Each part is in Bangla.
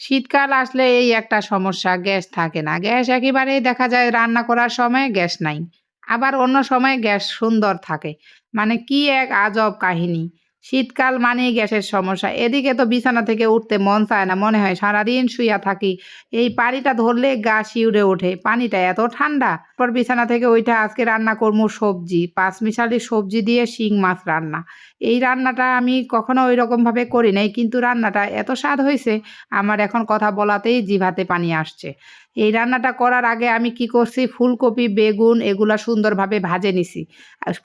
শীতকাল আসলে এই একটা সমস্যা, গ্যাস থাকে না। গ্যাস একেবারেই দেখা যায় রান্না করার সময় গ্যাস নাই। আবার অন্য সময় গ্যাস সুন্দর থাকে। মানে কি এক আজব কাহিনী। শীতকাল মানেই গ্যাসের সমস্যা। এদিকে তো বিছানা থেকে উঠতে মন চায় না। মনে হয় সারাদিন শুইয়া থাকি। এই পানিটা ধরলে গা শিউরে ওঠে। পানিটা এত ঠান্ডা। পর বিছানা থেকে উইঠা আজকে রান্না করমু সবজি। পাঁচমিশালি সবজি দিয়ে শিং মাছ রান্না। এই রান্নাটা আমি কখনো ঐরকমভাবে করি নাই। কিন্তু রান্নাটা এত স্বাদ হইছে আমার এখন কথা বলাতেই জিভাতে পানি আসছে। এই রান্নাটা করার আগে আমি কি করছি, ফুলকপি, বেগুন এগুলা সুন্দরভাবে ভাজে নিছি।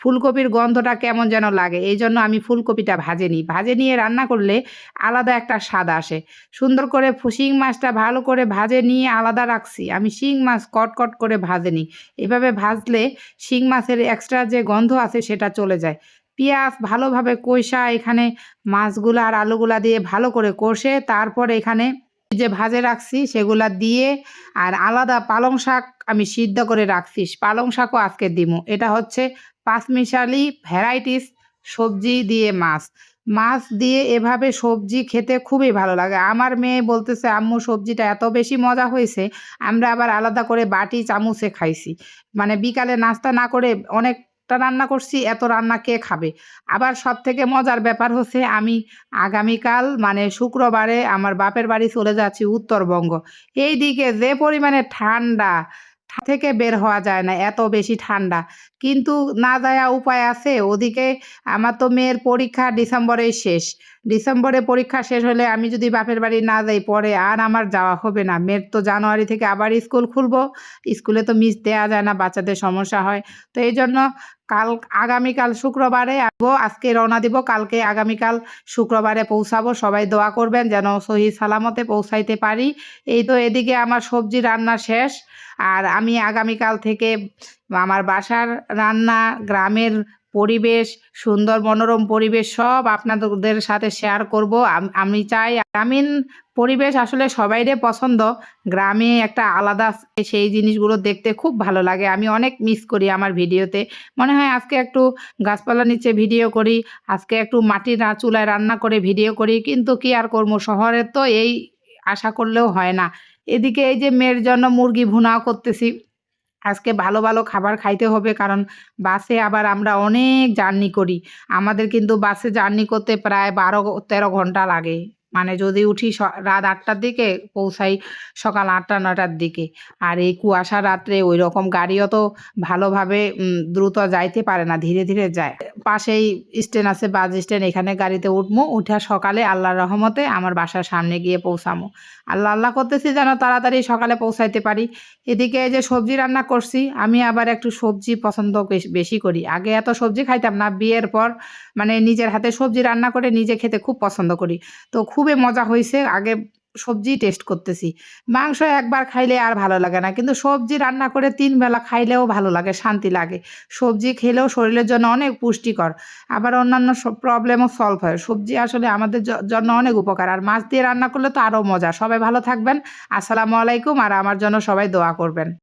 ফুলকপির গন্ধটা কেমন যেন লাগে। এইজন্য আমি ফুলকপিটা ভাজে নিই। ভাজে নিয়ে রান্না করলে আলাদা একটা স্বাদ আসে। সুন্দর করে শিং মাছটা ভালো করে ভাজে নিয়ে আলাদা রাখছি। আমি শিং মাছ কটকট করে ভাজে নিই। এভাবে ভাজলে শিং মাছের এক্সট্রা যে গন্ধ আছে সেটা চলে যায়। পিঁয়াজ ভালোভাবে কইষা এখানে মাছগুলা আর আলুগুলা দিয়ে ভালো করে কষে তারপর এখানে যে ভাজে রাখছি সেগুলা দিয়ে আর আলাদা পালং শাক আমি সিদ্ধ করে রাখছি। পালং শাকও আজকে দিমু। এটা হচ্ছে পাঁচমিশালি ভ্যারাইটিস সবজি দিয়ে মাছ। মাছ দিয়ে এভাবে সবজি খেতে খুবই ভালো লাগে। আমার মেয়ে বলতেছে, "আম্মু সবজিটা এত বেশি মজা হইছে।" আমরা আবার আলাদা করে বাটি চামচে খাইছি। মানে বিকালে নাস্তা না করে অনেকটা রান্না করছি, এত রান্না কে খাবে? আবার সবথেকে মজার ব্যাপার হচ্ছে আমি আগামীকাল মানে শুক্রবারে আমার বাপের বাড়ি চলে যাচ্ছি উত্তরবঙ্গ। এইদিকে যে পরিমাণে ঠান্ডা, থেকে বের হওয়া যায় না, এত বেশি ঠান্ডা। কিন্তু না যায়া উপায় আছে। ওদিকে আমার তো মেয়ের পরীক্ষা ডিসেম্বরেই শেষ। ডিসেম্বরে পরীক্ষা শেষ হলে আমি যদি বাপের বাড়ি না যাই পরে আর আমার যাওয়া হবে না। মেয়ের তো জানুয়ারি থেকে আবার স্কুল খুলবো। স্কুলে তো মিস দেয়া যায় না, বাচ্চাদের সমস্যা হয়। তো এইজন্য আগামীকাল শুক্রবারে আজকে রওনা দিব। কালকে আগামীকাল শুক্রবারে পৌঁছাবো। সবাই দোয়া করবেন যেন সহি সালামতে পৌঁছাইতে পারি। এই তো এদিকে আমার সবজি রান্না শেষ। আর আমি আগামীকাল থেকে আমার বাসার রান্না, গ্রামের পরিবেশ, সুন্দর মনোরম পরিবেশ সব আপনাদের সাথে শেয়ার করব। আমি চাই গ্রামীণ পরিবেশ আসলে সবাইরে পছন্দ। গ্রামে একটা আলাদা সেই জিনিসগুলো দেখতে খুব ভালো লাগে। আমি অনেক মিস করি আমার ভিডিওতে। মনে হয় আজকে একটু গাছপালার নিচে ভিডিও করি, আজকে একটু মাটির চুলায় রান্না করে ভিডিও করি। কিন্তু কি আর করব, শহরের তো এই আশা করলেও হয় না। এদিকে এই যে মেয়ের জন্য মুরগি ভুনাও করতেছি। আজকে ভালো, ভালো খাবার খাইতে হবে কারণ বাসে আবার আমরা অনেক জার্নি করি। আমাদের কিন্তু বাসে জার্নি করতে প্রায় ১২-১৩ ঘন্টা লাগে। মানে যদি উঠি রাত ৮টার দিকে পৌঁছাই সকাল ৮টা-৯টার দিকে। আর এই কুয়াশা রাত্রে ঐরকম গাড়িও তো ভালোভাবে দ্রুত যাইতে পারে না, ধীরে, ধীরে যায়। পাশেই স্ট্যান্ড আছে, বাস স্ট্যান্ড, এখানে গাড়িতে উঠমু। উইঠা সকালে আল্লাহর রহমতে আমার বাসার সামনে গিয়ে পৌঁছামু। আল্লাহ, আল্লাহ করতেছি যেন তাড়াতাড়ি সকালে পৌঁছাইতে পারি। এদিকে এই যে সবজি রান্না করছি, আমি আবার একটু সবজি পছন্দ বেশি করি। আগে এত সবজি খাইতাম না। বিয়ের পর মানে নিজের হাতে সবজি রান্না করে নিজে খেতে খুব পছন্দ করি। তো খুবই মজা হইছে। আগে সবজি টেস্ট করতেছি। মাংস একবার খাইলে আর ভালো লাগে না। কিন্তু সবজি রান্না করে ৩ বেলা খাইলেও ভালো লাগে, শান্তি লাগে। সবজি খেলেও শরীরের জন্য অনেক পুষ্টিকর। আবার অন্যান্য প্রবলেমও সলভ হয়। সবজি আসলে আমাদের জন্য অনেক উপকার। আর মাছ দিয়ে রান্না করলে তো আরও মজা। সবাই ভালো থাকবেন। আসসালামু আলাইকুম। আর আমার জন্য সবাই দোয়া করবেন।